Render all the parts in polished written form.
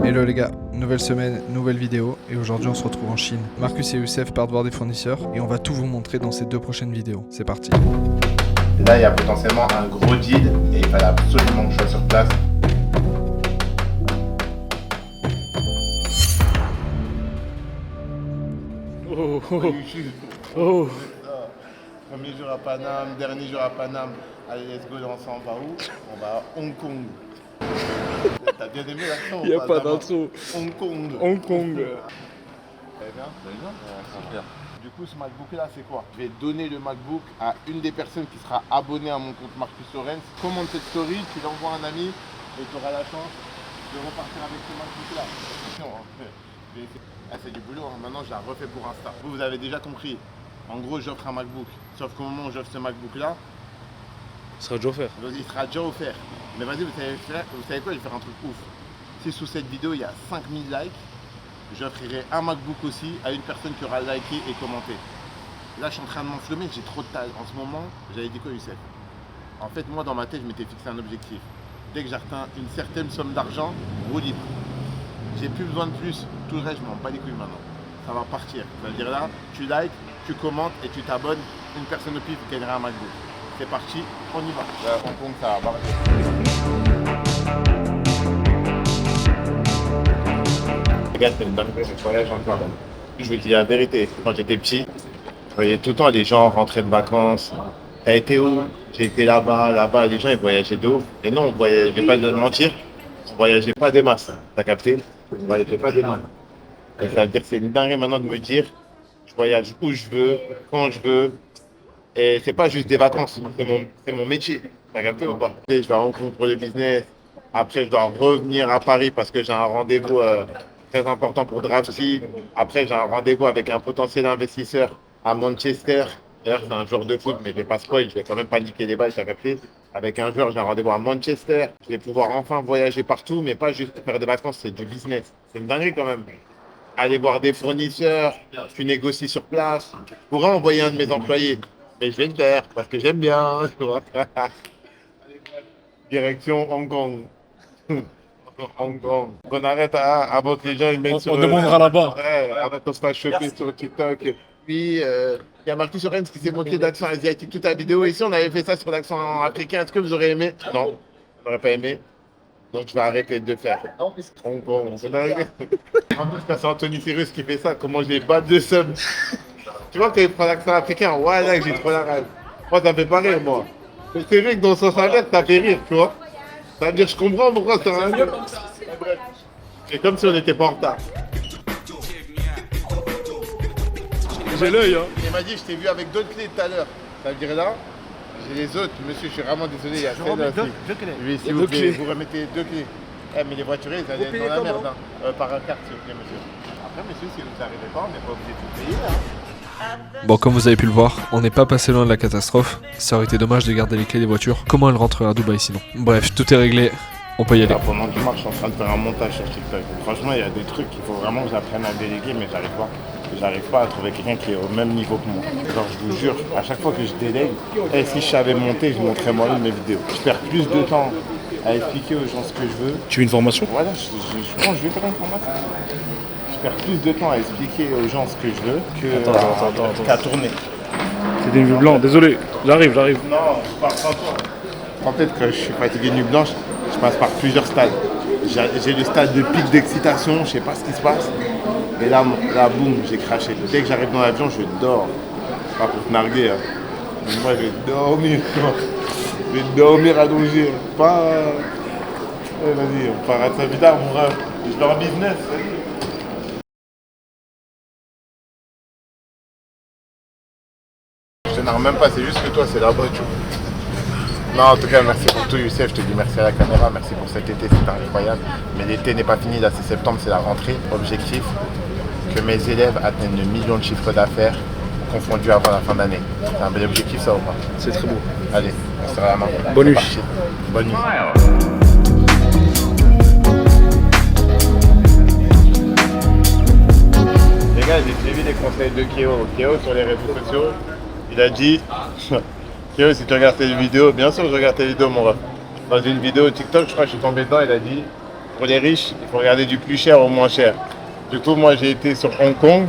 Hello les gars, nouvelle semaine, nouvelle vidéo et aujourd'hui on se retrouve en Chine. Marcus et Youssef partent voir des fournisseurs et on va tout vous montrer dans ces 2 prochaines vidéos. C'est parti. Là il y a potentiellement un gros deal et il fallait absolument que je sois sur place. Oh, oh, oh. Premier jour à Paname, dernier jour à Paname. Allez, let's go, on s'en va où? On va à Hong Kong. T'as bien aimé l'accent? Il n'y a pas d'intro. Hong Kong. Hong Kong. Vous allez bien? Ouais, du coup, ce MacBook là, c'est quoi? Je vais donner le MacBook à une des personnes qui sera abonnée à mon compte Marcus Lorenz. Commande cette story, tu l'envoies à un ami et tu auras la chance de repartir avec ce MacBook là. Attention, hein. C'est du boulot, hein. Maintenant je la refais pour Insta. Vous avez déjà compris. En gros, j'offre un MacBook. Sauf qu'au moment où j'offre ce MacBook là, Ce sera déjà offert. il sera déjà offert. Mais vas-y, vous savez quoi? Je vais faire un truc ouf. Si sous cette vidéo il y a 5000 likes, j'offrirai un MacBook aussi à une personne qui aura liké et commenté. Là, je suis en train de m'enflammer, j'ai trop de tâches. En ce moment, j'avais dit quoi, Youssef? En fait, moi, dans ma tête, je m'étais fixé un objectif. Dès que j'atteins une certaine somme d'argent, roue libre. J'ai plus besoin de plus. Tout le reste, je m'en bats les couilles maintenant. Ça va partir. Ça veut dire là, tu likes, tu commentes et tu t'abonnes. Une personne au pif gagnera un MacBook. C'est parti, on y va. Là, Hong Kong, ça va barrer. Regarde, c'est une dinguerie, ce voyage encore. Je vais te dire la vérité. Quand j'étais petit, je voyais tout le temps les gens rentrer de vacances. T'as été où? J'ai été là-bas, les gens ils voyageaient de ouf. Et non, je vais pas te mentir, on voyageait pas des masses. T'as capté? On voyageait pas des masses. Et ça veut dire que c'est une dinguerie maintenant de me dire, je voyage où je veux, quand je veux. Et c'est pas juste des vacances, c'est mon métier. T'as capté ou pas? Je vais à Hong Kong pour le business. Après, je dois revenir à Paris parce que j'ai un rendez-vous très important pour Drafty. Après, j'ai un rendez-vous avec un potentiel investisseur à Manchester. D'ailleurs, c'est un joueur de foot, mais je vais pas spoil, je vais quand même pas niquer les balles, t'as capté? Avec un joueur, j'ai un rendez-vous à Manchester. Je vais pouvoir enfin voyager partout, mais pas juste faire des vacances, c'est du business. C'est une dinguerie quand même. Aller voir des fournisseurs, tu négocies sur place. Je pourrais envoyer un de mes employés, mais je vais le faire parce que j'aime bien. Tu vois. Direction Hong Kong. Hong Kong. On arrête avant que les gens ils mettent sur... On demandera là-bas. Ouais, avant qu'on se fasse choper sur TikTok. Oui, il y a Marcus Lorenz qui s'est moqué d'accent asiatique toute la vidéo. Et si on avait fait ça sur l'accent africain, est-ce que vous aurez aimé? Non, on n'aurait pas aimé. Donc je vais arrêter de le faire. Hong Kong. En plus, quand c'est Anthony Cyrus qui fait ça, comment je les bats de seum. Tu vois, quand il prend l'accent africain, ouais, là, j'ai trop la rêve. Moi, ça me fait pas rire, moi. Mais c'est vrai que dans son salaire, ça fait rire, tu vois. Ça veut dire, je comprends pourquoi ça va rire. C'est comme si on n'était pas en retard. J'ai l'œil, hein. Il m'a dit, je t'ai vu avec d'autres clés tout à l'heure. Ça veut dire là, j'ai les autres. Monsieur, je suis vraiment désolé, il y a celle-là aussi. Deux clés. Oui, s'il vous plaît, vous remettez 2 clés. Eh, mais les voituriers, ils allaient être dans la merde. Hein. Par un carte, s'il vous plaît, monsieur. Après, monsieur, si vous n'arrivez pas, on n'est pas obligé de tout payer, là. Bon, comme vous avez pu le voir, on n'est pas passé loin de la catastrophe. Ça aurait été dommage de garder les clés des voitures. Comment elle rentrera à Dubaï sinon? Bref, tout est réglé. On peut y aller. Là, pendant que je marche, je suis en train de faire un montage sur TikTok. Franchement, il y a des trucs qu'il faut vraiment que j'apprenne à déléguer, mais j'arrive pas. J'arrive pas à trouver quelqu'un qui est au même niveau que moi. Genre, je vous jure, à chaque fois que je délègue, si je savais monter, je montrais moi-même mes vidéos. Je perds plus de temps à expliquer aux gens ce que je veux. Tu veux une formation? Voilà, je pense que je vais faire une formation. Je perds plus de temps à expliquer aux gens ce que je veux qu'à tourner. C'est des nuits blancs, désolé. J'arrive. Non, je pars sans toi. En fait, quand je suis fatigué de nuit blanche, je passe par plusieurs stades. J'ai le stade de pic d'excitation, je sais pas ce qui se passe. Et là, boum, j'ai craché. Dès que j'arrive dans l'avion, je dors. Pas pour te narguer. Hein. Mais moi, je vais dormir. Je vais dormir allongé. Pas. Vas-y, on part à Saint-Vitard, mon rêve. Je vais en business. Je te nargue même pas, c'est juste que toi, c'est la voiture. Non, en tout cas, merci pour tout, Youssef. Je te dis merci à la caméra, merci pour cet été, c'était incroyable. Mais l'été n'est pas fini, là, c'est septembre, c'est la rentrée. Objectif, que mes élèves atteignent le million de chiffre d'affaires confondus avant la fin d'année. C'est un bel objectif, ça ou pas? C'est très beau. Allez, on se la main. Bonne nuit. Bonne nuit. Les gars, j'ai suivi les conseils de Kéo. Kéo sur les réseaux sociaux, il a dit... Kéo, si tu regardes tes vidéos, bien sûr je regarde tes vidéos, mon ref. Dans une vidéo TikTok, je crois que je suis tombé dedans, il a dit pour les riches, il faut regarder du plus cher au moins cher. Du coup, moi, j'ai été sur Hong Kong.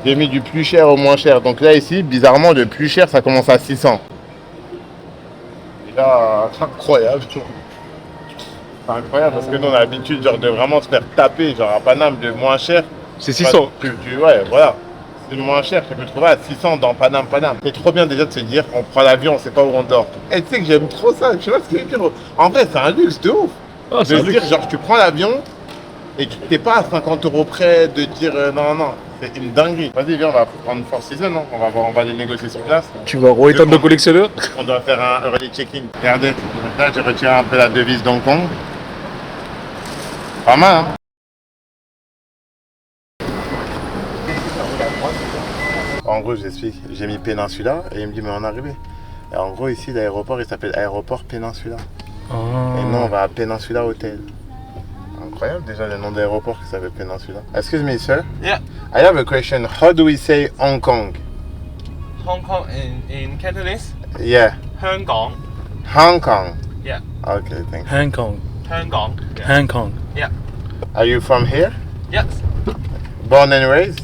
J'ai mis du plus cher au moins cher. Donc là, ici, bizarrement, le plus cher, ça commence à 600. Et là, c'est incroyable. C'est incroyable parce que nous, on a l'habitude genre, de vraiment se faire taper. Genre à Paname, le moins cher. C'est 600. Ouais, voilà. C'est le moins cher. Tu peux le trouver à 600 dans Paname. C'est trop bien déjà de se dire, on prend l'avion, on sait pas où on dort. Et tu sais que j'aime trop ça. Tu vois ce que je veux dire? En vrai, c'est un luxe de ouf. Ah, De c'est se un dire, luxe. genre, tu prends l'avion et tu t'es pas à 50 € près de dire non. C'est une dinguerie. Vas-y, viens, on va prendre Four Seasons, hein. On va les négocier sur place. Tu vas au état de collectionneur. On doit faire un early check-in. Regardez, là, j'ai retiré un peu la devise d'Hong Kong. Pas mal, hein. En gros, j'explique. J'ai mis Péninsula et il me dit, mais on est arrivé. Et en gros, ici, l'aéroport, il s'appelle Aéroport Péninsula. Et nous, on va à Péninsula Hotel. Incroyable déjà le nom d'aéroport qui s'appelle Péninsula. Excuse me, sir. Yeah. I have a question. How do we say Hong Kong? Hong Kong in Cantonese, Yeah. 香港. Hong Kong. Yeah. Okay, thank you. Hong Kong. 香港. Yeah. Hong Kong. Yeah. Are you from here? Yes. Born and raised?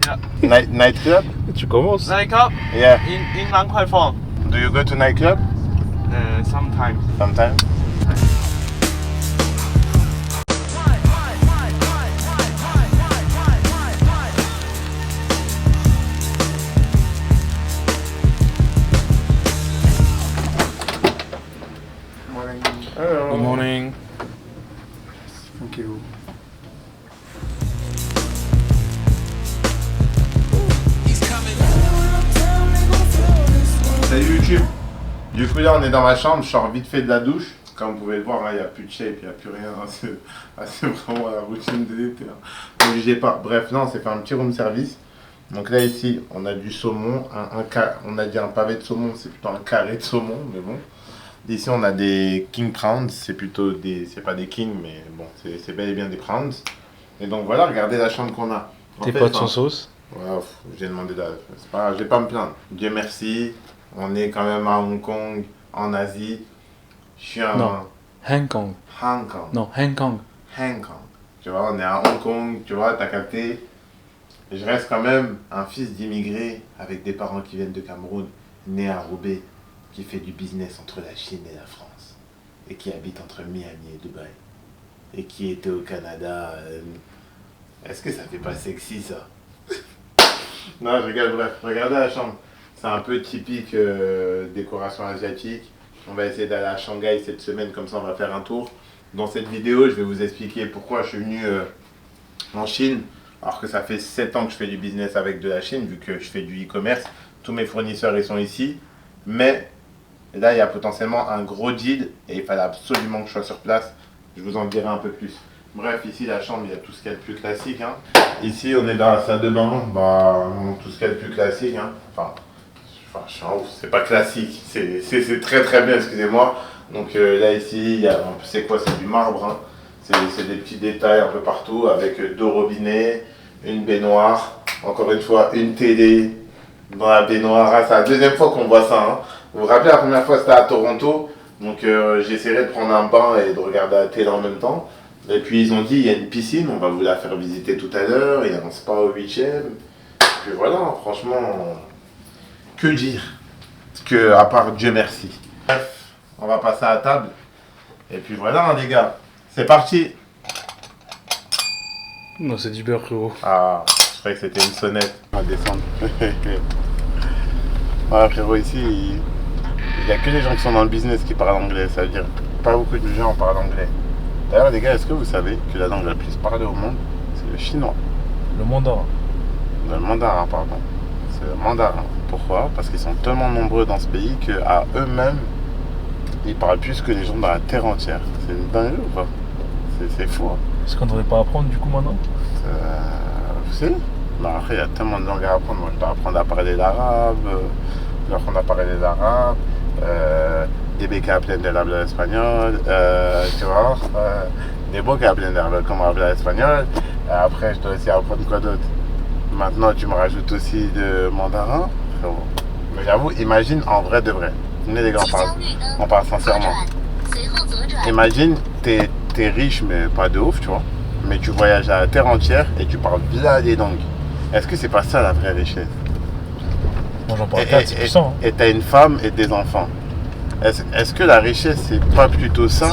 Yeah. Nightclub? Tu commences. Nightclub Yeah. in Lan Kwai Fong. Do you go to nightclub? Sometimes. Sometimes. Good morning. Thank you. Salut YouTube. Du coup là on est dans ma chambre, je sors vite fait de la douche. Comme vous pouvez le voir, il n'y a plus de shape, il n'y a plus rien. C'est vraiment la routine de l'été. Obligé pas. Bref, non, c'est fait un petit room service. Donc là ici, on a du saumon, on a dit un pavé de saumon, c'est plutôt un carré de saumon, mais bon. Ici on a des king prawns, c'est plutôt des, c'est pas des kings, mais bon, c'est bel et bien des prawns. Et donc voilà, regardez la chambre qu'on a. Tes potes sans sauce. Ouais, j'ai demandé c'est pas, je vais pas me plaindre. Dieu merci, on est quand même à Hong Kong, en Asie. Je suis un... Non. Hong Kong. Hong Kong. Non, Hong Kong. Hong Kong. Tu vois, on est à Hong Kong, tu vois, t'as capté. Je reste quand même un fils d'immigré avec des parents qui viennent de Cameroun, né à Roubaix, qui fait du business entre la Chine et la France, et qui habite entre Miami et Dubaï, et qui était au Canada. Est-ce que ça fait pas sexy ça? Non, je regarde, bref, regardez la chambre. C'est un peu typique décoration asiatique. On va essayer d'aller à Shanghai cette semaine, comme ça on va faire un tour. Dans cette vidéo, je vais vous expliquer pourquoi je suis venu en Chine, alors que ça fait 7 ans que je fais du business avec de la Chine, vu que je fais du e-commerce. Tous mes fournisseurs ils sont ici, mais là il y a potentiellement un gros deal et il fallait absolument que je sois sur place. Je vous en dirai un peu plus. Bref, ici la chambre, il y a tout ce qu'il y a de plus classique, hein. Ici on est dans la salle de bain, bah, tout ce qu'il y a de plus classique, hein. Enfin, je suis en ouf, c'est pas classique, c'est très très bien, excusez-moi. Donc là ici, il y a, c'est quoi, c'est du marbre, hein. C'est des petits détails un peu partout avec 2 robinets, une baignoire, encore une fois une télé dans la baignoire. Ah, c'est la deuxième fois qu'on voit ça, hein. Vous vous rappelez la première fois c'était à Toronto, donc j'essaierai de prendre un bain et de regarder la télé en même temps. Et puis ils ont dit il y a une piscine, on va vous la faire visiter tout à l'heure, il y a un spa au 8e. Puis voilà, franchement, que dire que à part Dieu merci. Bref, on va passer à la table. Et puis voilà hein, les gars, c'est parti. Non, c'est du beurre, frérot. Ah, je croyais que c'était une sonnette. On va descendre. Voilà frérot, ici, il n'y a que les gens qui sont dans le business qui parlent anglais. Ça veut dire pas beaucoup de gens parlent anglais. D'ailleurs les gars, est-ce que vous savez que la langue la plus parlée au monde, c'est le chinois? Le mandarin. Le mandarin, pardon. C'est le mandarin. Pourquoi? Parce qu'ils sont tellement nombreux dans ce pays qu'à eux-mêmes, ils parlent plus que les gens dans la terre entière. C'est une dinguerie ou pas? C'est fou, hein. Est-ce qu'on devrait pas apprendre du coup maintenant? Si. Mais après, il y a tellement de langues à apprendre. Moi, je dois apprendre à parler l'arabe. Je dois apprendre à parler l'arabe. Des qui apprennent l'espagnol. Tu vois. Des beaux qui apprennent comment apprendre l'espagnol. Après, je dois aussi apprendre quoi d'autre. Maintenant, tu me rajoutes aussi de mandarin. Mais j'avoue, imagine en vrai de vrai. Venez les gars, on parle sincèrement. Imagine, t'es t'es riche, mais pas de ouf, tu vois. Mais tu voyages à la terre entière et tu parles bien des langues. Est-ce que c'est pas ça la vraie richesse? Moi j'en parle 4, c'est puissant. Et t'as une femme et des enfants. Est-ce que la richesse, c'est pas plutôt ça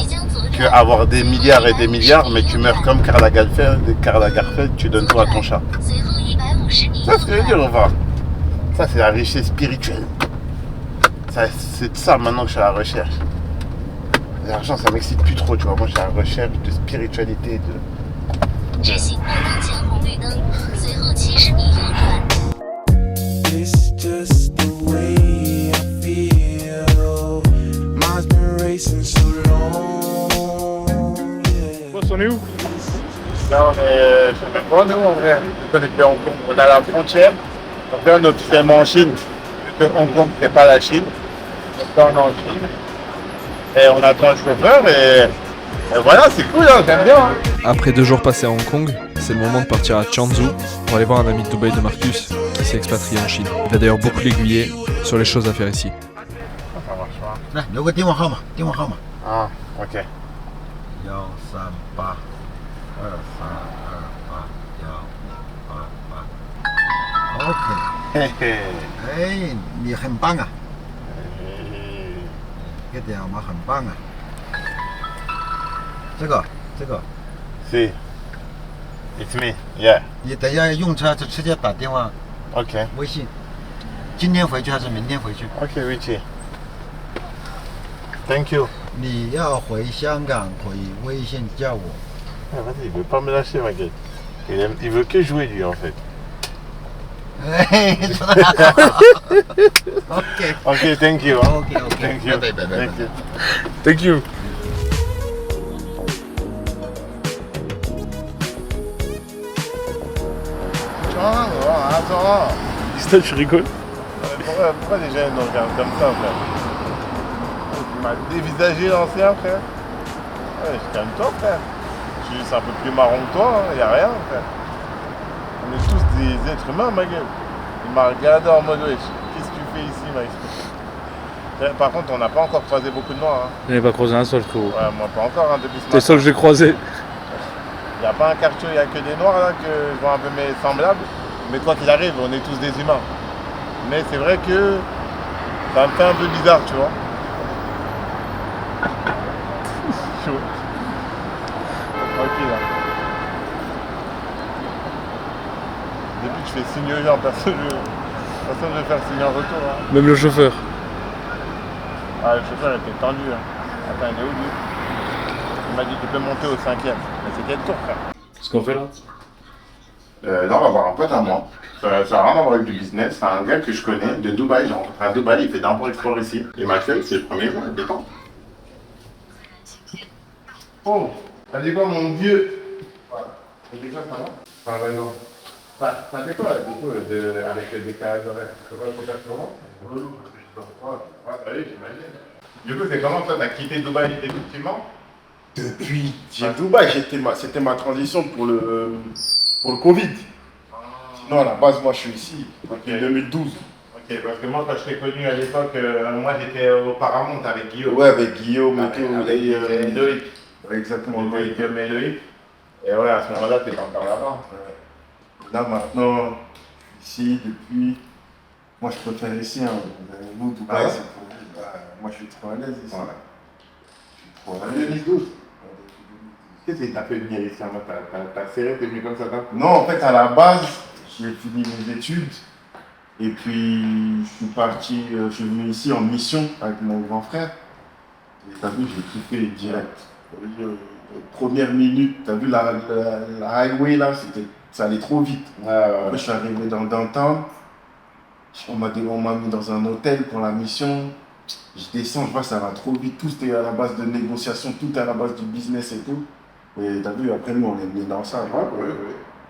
qu'avoir des milliards et des milliards, mais tu meurs comme Karl Lagerfeld, tu donnes tout à ton chat? C'est ce que je veux dire, on va. Ça, c'est la richesse spirituelle. C'est de ça maintenant que je suis à la recherche. L'argent, ça m'excite plus trop, tu vois. Moi, je suis à la recherche de spiritualité, de... 直行后方前红绿灯，随后70米右转。 It's just the way I feel. Mine's been racing so long. Yeah. On est où? Là, on est... Je sais même pas, nous, en vrai. On est à la frontière. Donc là, on est officiellement en Chine. Vu que Hong Kong, c'est pas la Chine. Donc là, on est en Chine. Et on attend le chauffeur et voilà, c'est cool, hein, j'aime bien. Hein. Après 2 jours passés à Hong Kong, c'est le moment de partir à Changzhou pour aller voir un ami de Dubaï de Marcus qui s'est expatrié en Chine. Il va d'ailleurs beaucoup l'aiguiller sur les choses à faire ici. Ça marche pas. 来留个电话号码，电话号码 Ah, ok. 138238188。OK， 嘿嘿。哎，你很棒啊，这个电话很棒啊。这个， Si. It's me. Yeah. 你等一下用车就直接打电话 Ok. 微信。今天回去还是明天回去？ Ok, Richie. Thank you. 你要回香港，可以微信叫我。 Ah, vas-y, il veut pas me lâcher, ma gueule. Il veut que jouer, lui, en fait. 哎，说得好。OK Ok, thank you. Hein. OK OK， Thank you. 拜拜拜拜。 Thank you. Thank you. Attends. Stade, tu rigoles? Pourquoi les gens nous regardent comme ça, frère? Tu m'as dévisagé l'ancien, frère. Ouais, calme-toi, frère. Je suis juste un peu plus marron que toi, hein. Y a rien, frère. On est tous des êtres humains, ma gueule. Il m'a regardé en mode, wesh, qu'est-ce que tu fais ici, mec? Par contre, on n'a pas encore croisé beaucoup de noirs. Hein. Je n'ai pas croisé un seul, frérot. Ouais, moi pas encore, hein, depuis ce T'es matin. seul que j'ai croisé. Il n'y a pas un quartier où il n'y a que des noirs, là, que je vois un peu mes semblables. Mais quoi qu'il arrive, on est tous des humains. Mais c'est vrai que ça me fait un peu bizarre, tu vois. Chaud. Tranquille, hein. Depuis que je fais signe aux gens, personne ne veut faire signe en retour. Hein. Même le chauffeur. Ah, le chauffeur était tendu. Hein. Attends, il est où lui? Il m'a dit tu peux monter au 5e. Mais c'est quel tour, frère? Ce qu'on fait là? Là, on va voir un pote à moi. Ça n'a rien à voir avec du business. C'est un gars que je connais de Dubaï. J'ai rencontré à Dubaï. Il fait d'import-export ici. Il m'a fait, c'est le premier jour. Il détend. Oh, t'as dit quoi, mon vieux? Voilà. T'as dit quoi, ça va? Ah, ouais, non. Ça fait quoi, du coup, avec le décalage horaire? Tu vois, faut faire comment? Ouais, ça y est, j'imagine. Du coup, c'est comment, toi, t'as quitté Dubaï définitivement? Depuis Dubaï, c'était ma transition pour le Covid. Sinon, à la base, moi, je suis ici depuis 2012. Ok, parce que moi, quand je t'ai connu à l'époque, moi, j'étais au Paramount avec Guillaume. Ouais, avec Guillaume et tout. Avec Loïc. Ouais, exactement. Avec Guillaume et Loïc. Et ouais, à ce moment-là, t'étais encore là-bas. Là, maintenant, ici, depuis... Moi, je préfère ici. Hein. Nous, Dubaï, Ah ouais? c'est pour nous. Bah, moi, je suis trop à l'aise ici. Ouais. Je suis trop à En l'aise. 2012. Qu'est-ce que t'as fait venir ici? T'as serré, t'es venu comme ça, t'as? Non, en fait, à la base, j'ai fini mes études. Et puis, je suis parti, je suis venu ici en mission avec mon grand frère. Et t'as vu, j'ai kiffé direct. Première minute, t'as vu la highway là, ça allait trop vite. Après, je suis arrivé dans le downtown. On m'a mis dans un hôtel pour la mission. Je descends, je vois ça va trop vite. Tout c'était à la base de négociation, tout à la base du business et tout. Et t'as vu, après nous, on est mis dans ça.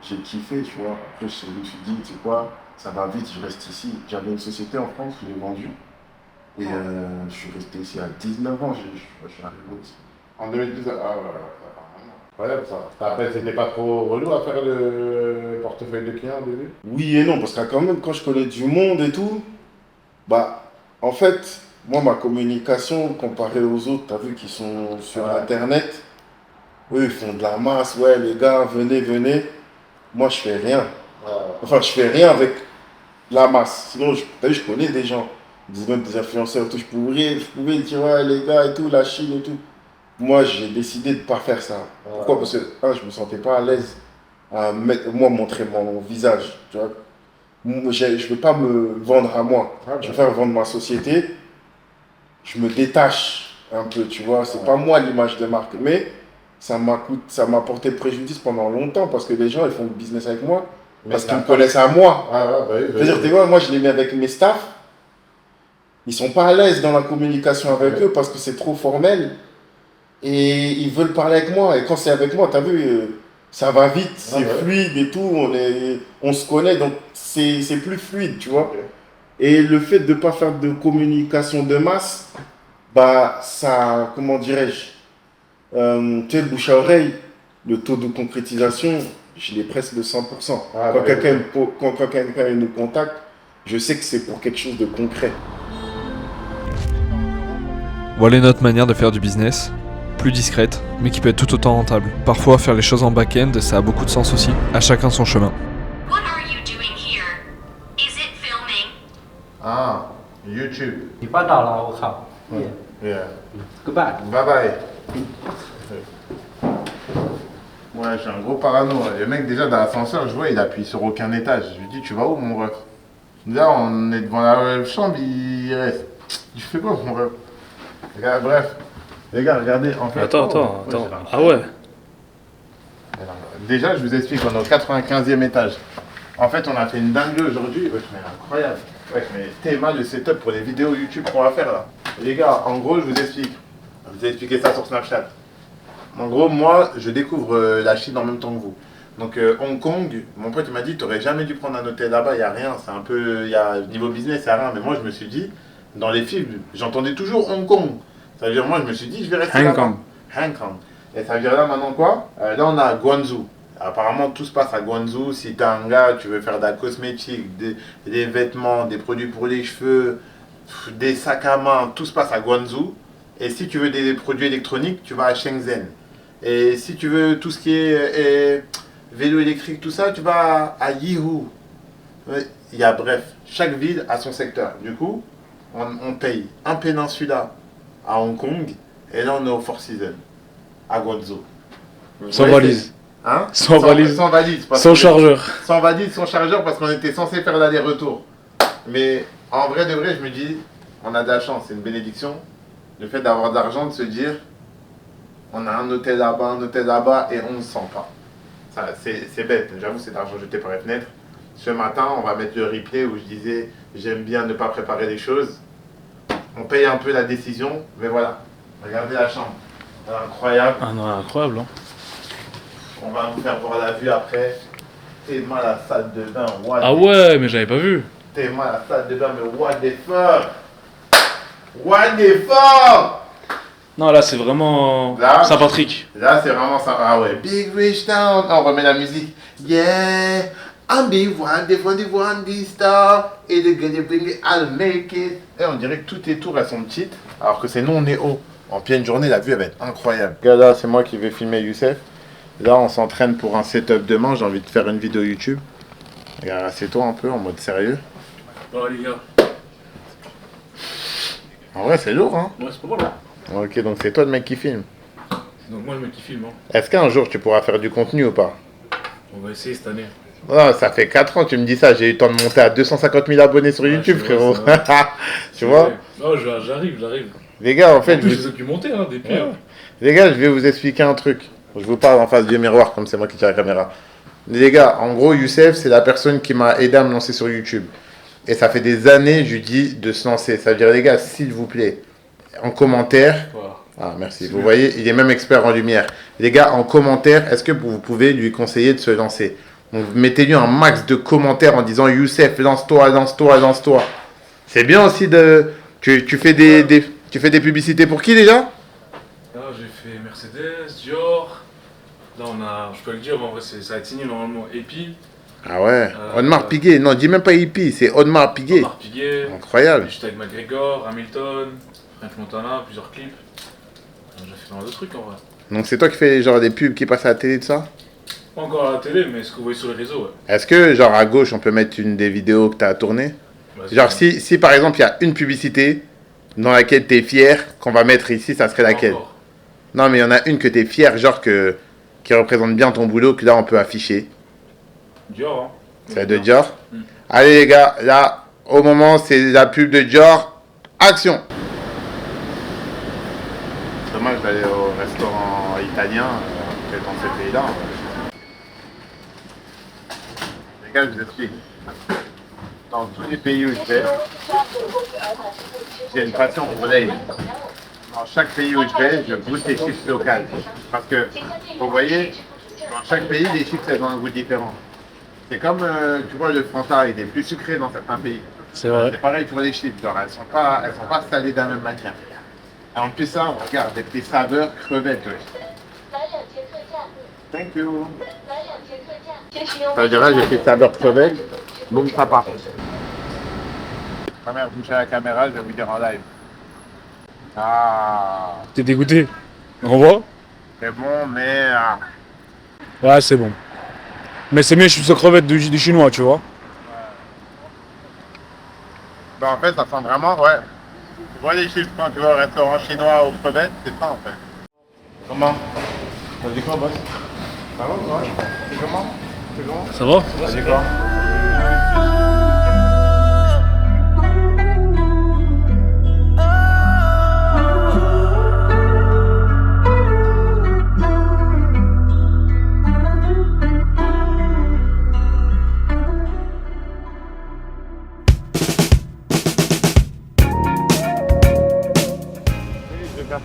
J'ai kiffé, tu vois. Après, je me suis dit, tu sais quoi, ça va vite, je reste ici. J'avais une société en France, je l'ai vendue. Et je suis resté ici à 19 ans, je suis arrivé ici. En 2012, ah ouais, incroyable ça. Après, c'était pas trop relou à faire le portefeuille de clients au début? Oui et non, parce que quand même, quand je connais du monde et tout, bah, en fait, moi, ma communication, comparée aux autres, t'as vu, qui sont sur Internet, Eux, ils font de la masse. Ouais, les gars, venez, venez. Moi, je fais rien. Enfin, je fais rien avec la masse. Sinon, t'as vu, je connais des gens. Même des influenceurs et tout. Je pouvais dire, ouais, les gars et tout, la Chine et tout. Moi, j'ai décidé de ne pas faire ça. Pourquoi? Parce que, je me sentais pas à l'aise à montrer mon visage. Tu vois? Moi, je ne veux pas me vendre à moi. Je veux faire vendre ma société. Je me détache un peu, tu vois. C'est pas moi l'image de marque. Mais ça m'a porté préjudice pendant longtemps parce que les gens, ils font du business avec moi. Parce qu'ils me connaissent à moi. C'est-à-dire, tu vois, moi, je les mets avec mes staffs. Ils sont pas à l'aise dans la communication avec eux parce que c'est trop formel. Et ils veulent parler avec moi. Et quand c'est avec moi, tu as vu, ça va vite, c'est fluide et tout. On se connaît, donc c'est plus fluide, tu vois. Et le fait de ne pas faire de communication de masse, bah, ça, comment dirais-je, tu sais, le bouche à oreille, le taux de concrétisation, je l'ai presque de 100%. Quand quelqu'un nous contacte, je sais que c'est pour quelque chose de concret. Voilà une autre manière de faire du business, plus discrète, mais qui peut être tout autant rentable. Parfois, faire les choses en back-end, ça a beaucoup de sens aussi, à chacun son chemin. What are you doing here? Is it filming? Ah, YouTube. 你绊倒了，我靠！ Yeah. Goodbye. Bye bye. Ouais, je suis un gros parano. Le mec, déjà, dans l'ascenseur, je vois, il appuie sur aucun étage. Je lui dis, tu vas où, mon ref? Là, on est devant la chambre, il reste. Tu fais quoi, mon ref? Regarde, bref. Les gars, regardez. En fait, Attends. Ah ouais. Déjà, je vous explique, on est au 95e étage. En fait, on a fait une dinguerie aujourd'hui. Ouais, mais incroyable. Ouais, mais tellement le setup pour les vidéos YouTube qu'on va faire là. Les gars, en gros, je vous explique. Je vous ai expliqué ça sur Snapchat. En gros, moi, je découvre la Chine en même temps que vous. Donc, Hong Kong, mon pote il m'a dit, tu n'aurais jamais dû prendre un hôtel là-bas, il n'y a rien. C'est un peu, niveau business, il n'y a rien. Mais moi, je me suis dit, dans les films, j'entendais toujours Hong Kong. Ça veut dire, moi, je me suis dit, je vais rester là-bas. Hong Kong. Et ça veut dire là, maintenant quoi? Là, on a Guangzhou. Apparemment, tout se passe à Guangzhou. Si tu es un gars, tu veux faire de la cosmétique, des vêtements, des produits pour les cheveux, des sacs à main, tout se passe à Guangzhou. Et si tu veux des produits électroniques, tu vas à Shenzhen. Et si tu veux tout ce qui est vélo électrique, tout ça, tu vas à Yiwu. Il y a, bref, chaque ville a son secteur. Du coup, on paye un Peninsula à Hong Kong et là on est au Four Seasons à Guangzhou. Sans valise. Hein? Sans valise. Sans valise. Sans chargeur. Sans valise, sans chargeur parce qu'on était censé faire l'aller-retour. Mais en vrai de vrai, je me dis, on a de la chance, c'est une bénédiction. Le fait d'avoir de l'argent, de se dire, on a un hôtel là-bas et on ne sent pas. C'est bête, j'avoue, c'est de l'argent jeté par les fenêtres. Ce matin, on va mettre le replay où je disais, j'aime bien ne pas préparer les choses. On paye un peu la décision, mais voilà. Regardez la chambre. Elle est incroyable. Ah non, incroyable. Hein. On va vous faire voir la vue après. Tellement la salle de bain. Ah ouais, mais j'avais pas vu. Tellement la salle de bain, mais what the fuck? What the fuck? Non, là c'est vraiment Là, Saint-Patrick. Là, c'est vraiment ça. Ah ouais. Big Rich Town. On remet la musique. Yeah. I'm big one, the one, the star. Et the gonna bring it, I'll make it. Et on dirait que toutes les tours, elles sont petites. Alors que c'est nous, on est haut. En pleine journée, la vue, elle va être incroyable. Regarde là, c'est moi qui vais filmer Youssef. Là, on s'entraîne pour un setup demain. J'ai envie de faire une vidéo YouTube. Regarde, assieds-toi un peu en mode sérieux. Bon, les gars. En vrai, c'est lourd, hein? Ouais, c'est pas mal. Hein. Ok, donc c'est toi le mec qui filme. Donc moi, le mec qui filme. Hein. Est-ce qu'un jour, tu pourras faire du contenu ou pas? On va essayer cette année. Oh, ça fait 4 ans que tu me dis ça. J'ai eu le temps de monter à 250 000 abonnés sur YouTube, frérot. Tu vois? Non, j'arrive. Les gars, en fait, En plus, je les ai documentés, hein, des pires. Ouais. Les gars, je vais vous expliquer un truc. Je vous parle en face du miroir, comme c'est moi qui tire la caméra. Les gars, en gros, Youssef, c'est la personne qui m'a aidé à me lancer sur YouTube. Et ça fait des années, je lui dis de se lancer. Ça veut dire, les gars, s'il vous plaît, en commentaire. Voilà. Ah, merci. Vous voyez, il est même expert en lumière. Les gars, en commentaire, est-ce que vous pouvez lui conseiller de se lancer? Donc, mettez-lui un max de commentaires en disant Youssef, lance-toi. C'est bien aussi de. Tu fais tu fais des publicités pour qui déjà? Là, j'ai fait Mercedes, Dior. Là, on a. Je peux le dire, mais en vrai, ça va être signé normalement. Epi. Ah ouais, Audemars Piguet. Non, dis même pas Hippie, c'est Audemars Piguet. Audemars Piguet. Incroyable. J'étais avec McGregor, Hamilton, French Montana, plusieurs clips. J'ai fait pas mal de trucs en vrai. Donc c'est toi qui fais genre des pubs qui passent à la télé de ça? Pas encore à la télé, mais ce que vous voyez sur les réseaux, ouais. Est-ce que genre à gauche on peut mettre une des vidéos que tu as tournées? Vas-y. Genre si par exemple il y a une publicité dans laquelle tu es fier qu'on va mettre ici, ça serait Pas laquelle? encore. Non mais il y en a une que tu es fier, genre qui représente bien ton boulot, que là on peut afficher. Dior, hein. C'est de Dior. Mm. Allez les gars, là au moment c'est la pub de Dior. Action! C'est dommage d'aller au restaurant italien dans ce pays-là. Les gars, je vous explique. Dans tous les pays où je vais, j'ai une passion pour l'ail. Dans chaque pays où je vais, je goûte les chips locales. Parce que, vous voyez, dans chaque pays, les chips, elles ont un goût différent. C'est comme, tu vois, le Fanta, il est plus sucré dans certains pays. C'est vrai. C'est pareil pour les chips, genre, elles sont pas salées de la même manière. Et en plus, ça, on regarde, avec des saveurs crevettes, ouais. Thank you. Ça veut dire là, j'ai fait saveur crevette, boum, ça part. Ma mère bouge à la caméra, je vais vous dire en live. Ah, T'es dégoûté? On voit? c'est bon, mais... ah. Ouais, c'est bon. Mais c'est mieux chips aux crevettes du chinois, tu vois. Ben, en fait, ça sent vraiment, ouais. Tu vois les chips quand tu vas au restaurant chinois aux crevettes, c'est ça en fait. Comment? T'as dit quoi, boss? Ça va, ouais? C'est comment? C'est comment? Ça va? T'as dit quoi?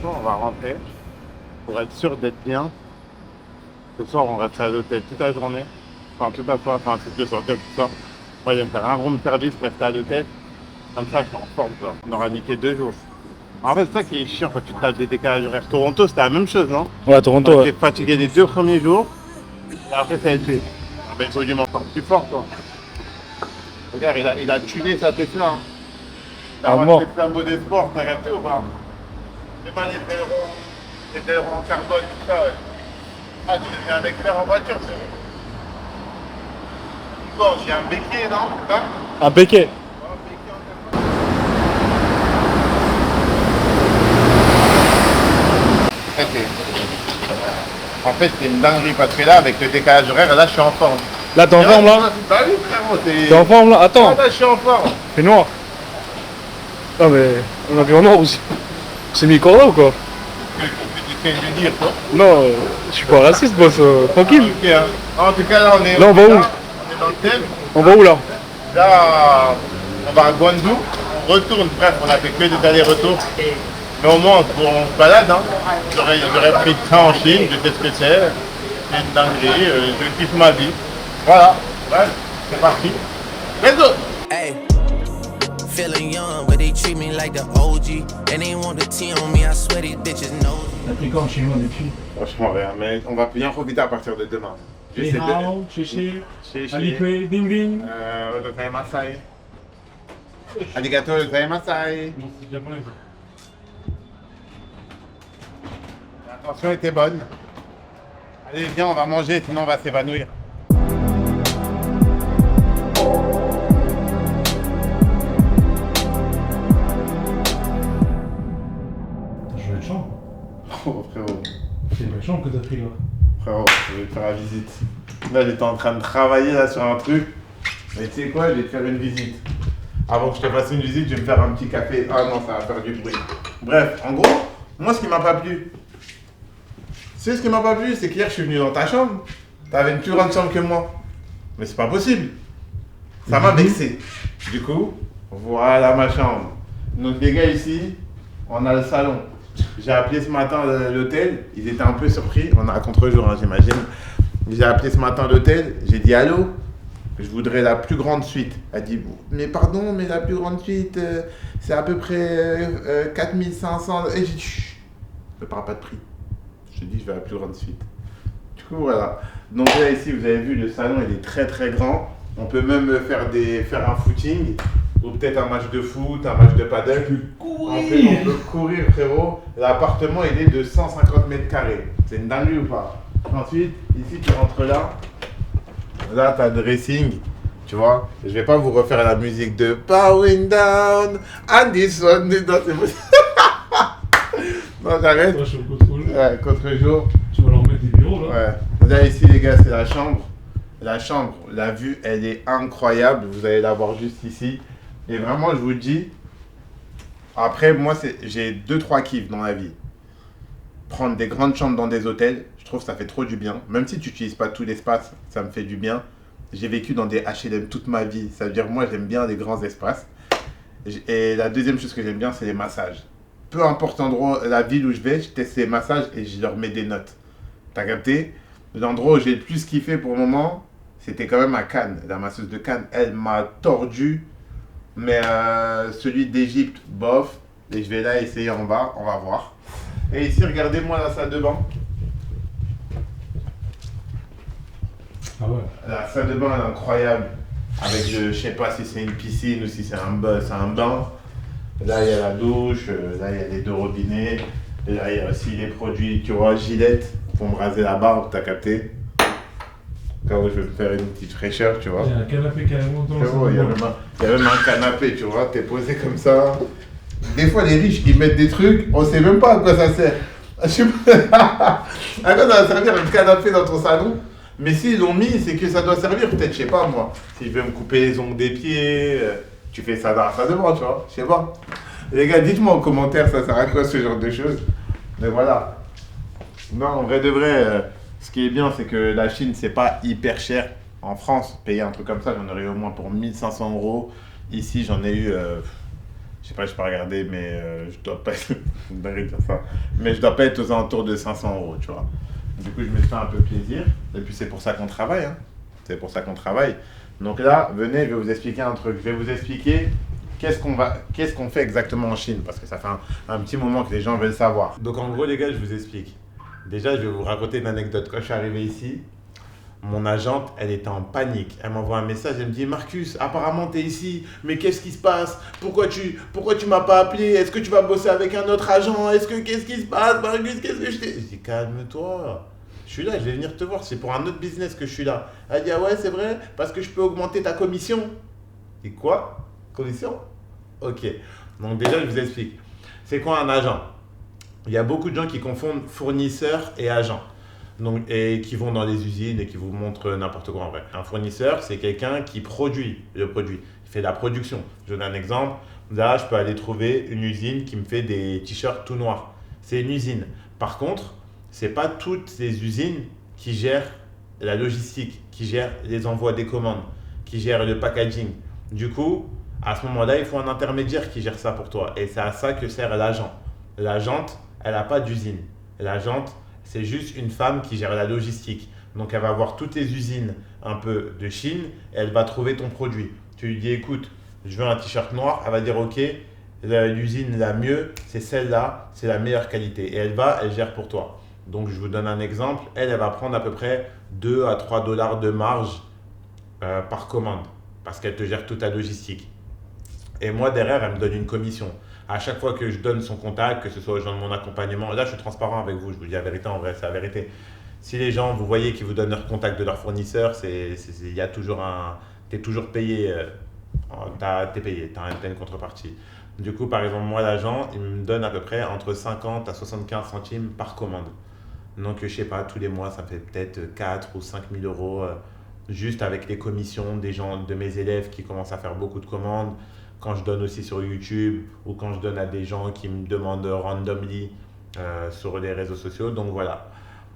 On va rentrer pour être sûr d'être bien. Ce soir, on reste à l'hôtel toute la journée. Enfin, toute la soirée, enfin, toute le soir, tout ça. Moi, je vais me faire un room service pour rester à l'hôtel. Comme ça, je suis en forme, quoi. On aura niqué 2 jours. En fait, c'est ça qui est chiant quand tu tapes des décalages horaires. Toronto, c'était la même chose, non? Ouais, Toronto, On ouais. était fatigué les 2 premiers jours. Et après, ça a été. Ah ben, il faut du encore plus fort, toi. Regarde, il a tué sa Tesla. Hein. Ah, La mort. Tesla mode sport, t'as capté ou pas? C'est pas les ailerons en carbone, tout ça, ouais. Ah, tu deviens un expert en voiture, c'est vrai. Bon, j'ai un béquet, non? Hein? Un béquet. En fait, c'est une dinguerie parce que là, avec le décalage horaire, là, je suis en forme. Là, t'es en forme, là? Bah oui, frérot, T'es en forme, là? Attends, Ah, là, je suis en forme. c'est noir. Non, mais on a vu en noir aussi. C'est mis corps là ou quoi? Qu'est-ce que je veux dire, toi? Non, je suis pas raciste, boss. Tranquille. Ok, hein. En tout cas, là, on est. Là, on va où? On est dans le thème. On va où, là? Là, on va à Guangzhou. On retourne. Bref, on a fait que des allers-retours. Mais au moins, on se balade. Hein. J'aurais pris le train en Chine. Je sais ce que c'est. C'est une dinguerie. Je kiffe ma vie. Voilà. Bref, c'est parti. Let's go! Hey, feeling young, but they treat me like the OG. And they want the T on me, I swear these bitches know. T'as pris quand chez moi depuis? Franchement, rien. Mais on va bien profiter à partir de demain. Ni hao, chichi, Chez alipé, ding ding. Gozaimasai. Arigato gozaimasai. Non, c'est japonais. L'attention était bonne. Allez, viens, on va manger, sinon on va s'évanouir. T'as changé de chambre? Oh frérot, C'est une belle chambre que t'as pris là. frérot, je vais te faire la visite. Là, j'étais en train de travailler là sur un truc. Mais tu sais quoi, je vais te faire une visite. Avant que je te fasse une visite, je vais me faire un petit café. Ah non, ça va faire du bruit. Bref, en gros, moi ce qui m'a pas plu. Tu sais ce qui m'a pas plu, c'est qu'hier je suis venu dans ta chambre. T'avais une plus grande chambre que moi. Mais c'est pas possible. Ça m'a vexé. Du coup, voilà ma chambre. Donc les gars ici, on a le salon. J'ai appelé ce matin l'hôtel, ils étaient un peu surpris, on est à contre-jour hein, j'imagine. J'ai appelé ce matin l'hôtel, j'ai dit allô, je voudrais la plus grande suite. Elle dit mais pardon, mais la plus grande suite c'est à peu près 4500. Et j'ai dit chut, ne parle pas de prix. Je dis je veux la plus grande suite. Du coup voilà. Donc là ici vous avez vu le salon il est très très grand. On peut même faire un footing ou peut-être un match de foot, un match de paddle. On peut courir, frérot. L'appartement, il est de 150 mètres carrés. C'est une dinguerie ou pas? Ensuite, ici, tu rentres là. Là, tu as le dressing. Tu vois, je vais pas vous refaire la musique de Bowing Down and this one. Non, c'est bon. Non, j'arrête. Toi, je suis au contrôle. Ouais, contre-jour. Tu vas leur mettre des bureaux là. Ouais. Là, ici, les gars, c'est la chambre. La chambre, la vue, elle est incroyable. Vous allez la voir juste ici. Et vraiment, je vous le dis, après, moi, j'ai 2-3 kiffs dans la vie. Prendre des grandes chambres dans des hôtels, je trouve que ça fait trop du bien. Même si tu n'utilises pas tout l'espace, ça me fait du bien. J'ai vécu dans des HLM toute ma vie. Ça veut dire, moi, j'aime bien les grands espaces. Et la deuxième chose que j'aime bien, c'est les massages. Peu importe l'endroit, la ville où je vais, je teste les massages et je leur mets des notes. T'as capté? L'endroit où j'ai le plus kiffé pour le moment, c'était quand même à Cannes. La masseuse de Cannes, elle m'a tordu. Mais celui d'Égypte, bof. Et je vais là essayer en bas, on va voir. Et ici, regardez-moi la salle de bain. Ah ouais. La salle de bain elle est incroyable. Avec, je sais pas si c'est une piscine ou si c'est un bain. Là, il y a la douche, là, il y a les 2 robinets. Et là, il y a aussi les produits, tu vois, Gillette pour me raser la barbe, t'as capté? Quand je vais me faire une petite fraîcheur, tu vois. Il y a un canapé carrément dans le Il y a même un canapé, tu vois, t'es posé comme ça. Des fois, les riches, ils mettent des trucs, on sait même pas à quoi ça sert. Je sais pas. À quoi ça va servir un canapé dans ton salon? Mais s'ils l'ont mis, c'est que ça doit servir, peut-être, je sais pas moi. Si je veux me couper les ongles des pieds, tu fais ça dans la salle de bain, tu vois, je sais pas. Les gars, dites-moi en commentaire, ça sert à quoi ce genre de choses? Mais voilà. Non, en vrai de vrai, ce qui est bien, c'est que la Chine, c'est pas hyper cher. En France, payer un truc comme ça, j'en aurais eu au moins pour 1500 €. Ici, j'en ai eu, je sais pas, je peux pas regarder, mais je dois pas être, dire ça. Mais je dois pas être aux alentours de 500 €, tu vois. Du coup, je me fais un peu plaisir. Et puis, c'est pour ça qu'on travaille, hein. C'est pour ça qu'on travaille. Donc là, venez, je vais vous expliquer un truc. Je vais vous expliquer qu'est-ce qu'on fait exactement en Chine, parce que ça fait un petit moment que les gens veulent savoir. Donc en gros, les gars, je vous explique. Déjà, je vais vous raconter une anecdote. Quand je suis arrivé ici, mon agente, elle était en panique. Elle m'envoie un message, elle me dit « Marcus, apparemment tu es ici, mais qu'est-ce qui se passe? Pourquoi tu m'as pas appelé? Est-ce que tu vas bosser avec un autre agent? Qu'est-ce qui se passe, Marcus? Qu'est-ce que je t'ai... » Je dis « Calme-toi, je suis là, je vais venir te voir, c'est pour un autre business que je suis là. » Elle dit « Ah ouais, c'est vrai, parce que je peux augmenter ta commission. » Je dis « Quoi? Commission? » Ok, donc déjà, je vous explique. C'est quoi un agent? Il y a beaucoup de gens qui confondent fournisseur et agent. Donc, et qui vont dans les usines et qui vous montrent n'importe quoi en vrai. Un fournisseur, c'est quelqu'un qui produit le produit, il fait la production. Je donne un exemple. Là, je peux aller trouver une usine qui me fait des t-shirts tout noirs. C'est une usine. Par contre, ce n'est pas toutes les usines qui gèrent la logistique, qui gèrent les envois des commandes, qui gèrent le packaging. Du coup, à ce moment-là, il faut un intermédiaire qui gère ça pour toi. Et c'est à ça que sert l'agent. L'agente, elle n'a pas d'usine. L'agente, c'est juste une femme qui gère la logistique. Donc, elle va voir toutes les usines un peu de Chine et elle va trouver ton produit. Tu lui dis, écoute, je veux un t-shirt noir. Elle va dire, ok, l'usine la mieux, c'est celle-là, c'est la meilleure qualité. Et elle gère pour toi. Donc, je vous donne un exemple. Elle va prendre à peu près 2 à 3 $ de marge par commande parce qu'elle te gère toute ta logistique. Et moi, derrière, elle me donne une commission. À chaque fois que je donne son contact, que ce soit aux gens de mon accompagnement, là je suis transparent avec vous, je vous dis la vérité, en vrai c'est la vérité. Si les gens, vous voyez qu'ils vous donnent leur contact de leur fournisseur, il y a toujours t'es toujours payé, t'es payé, t'as une contrepartie. Du coup, par exemple, moi l'agent, il me donne à peu près entre 50 à 75 centimes par commande. Donc je sais pas, tous les mois ça fait peut-être 4 ou 5 000 € juste avec les commissions des gens, de mes élèves qui commencent à faire beaucoup de commandes. Quand je donne aussi sur YouTube ou quand je donne à des gens qui me demandent randomly sur les réseaux sociaux. Donc voilà.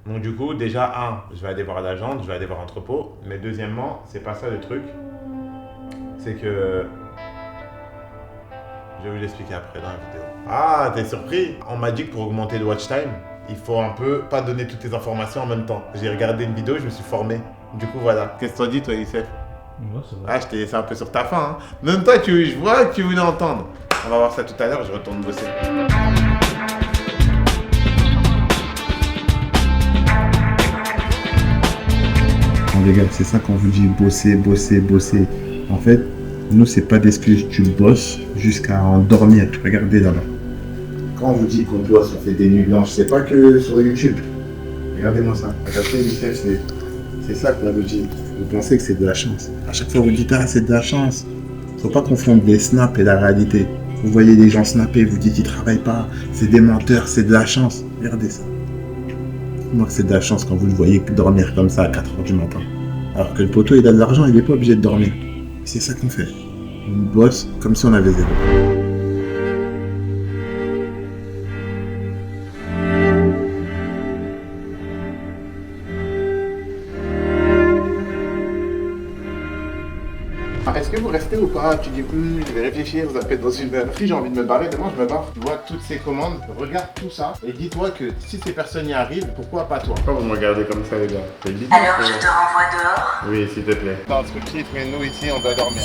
Donc du coup, déjà, je vais aller voir l'agente, je vais aller voir l'entrepôt. Mais deuxièmement, c'est pas ça le truc. C'est que... Je vais vous l'expliquer après dans la vidéo. Ah, t'es surpris? On m'a dit que pour augmenter le watch time, il faut un peu pas donner toutes les informations en même temps. J'ai regardé une vidéo, je me suis formé. Du coup, voilà. Qu'est-ce que t'as dit, toi, Youssef? Ouais, c'est vrai. Ah, je t'ai laissé un peu sur ta faim. Hein. Même toi, je vois que tu voulais entendre. On va voir ça tout à l'heure, je retourne bosser. Les gars, c'est ça qu'on vous dit, bosser, bosser, bosser. En fait, Nous, c'est pas d'excuse. Tu bosses jusqu'à en dormir. Regardez là-bas. Quand on vous dit qu'on bosse, on fait des nuits blanches, c'est pas que sur YouTube. Regardez-moi ça. Regardez, Michel, c'est ça qu'on vous dit. Vous pensez que c'est de la chance. À chaque fois, vous dites, ah, c'est de la chance. Faut pas confondre les snaps et la réalité. Vous voyez des gens snapper, vous dites qu'ils travaillent pas, c'est des menteurs, c'est de la chance. Regardez ça. Moi, c'est de la chance quand vous le voyez dormir comme ça à 4h du matin. Alors que le poteau, il a de l'argent, il n'est pas obligé de dormir. C'est ça qu'on fait. On bosse comme si on avait zéro. Est-ce que vous restez ou pas? Tu dis, je vais réfléchir, vous appelez dans une heure. Si j'ai envie de me barrer, demain je me barre. Tu vois toutes ces commandes, regarde tout ça et dis-toi que si ces personnes y arrivent, pourquoi pas toi? Pourquoi vous me regardez comme ça, les gars? Alors je te renvoie dehors. Oui, s'il te plaît. Non, parce que mais nous ici, on doit dormir.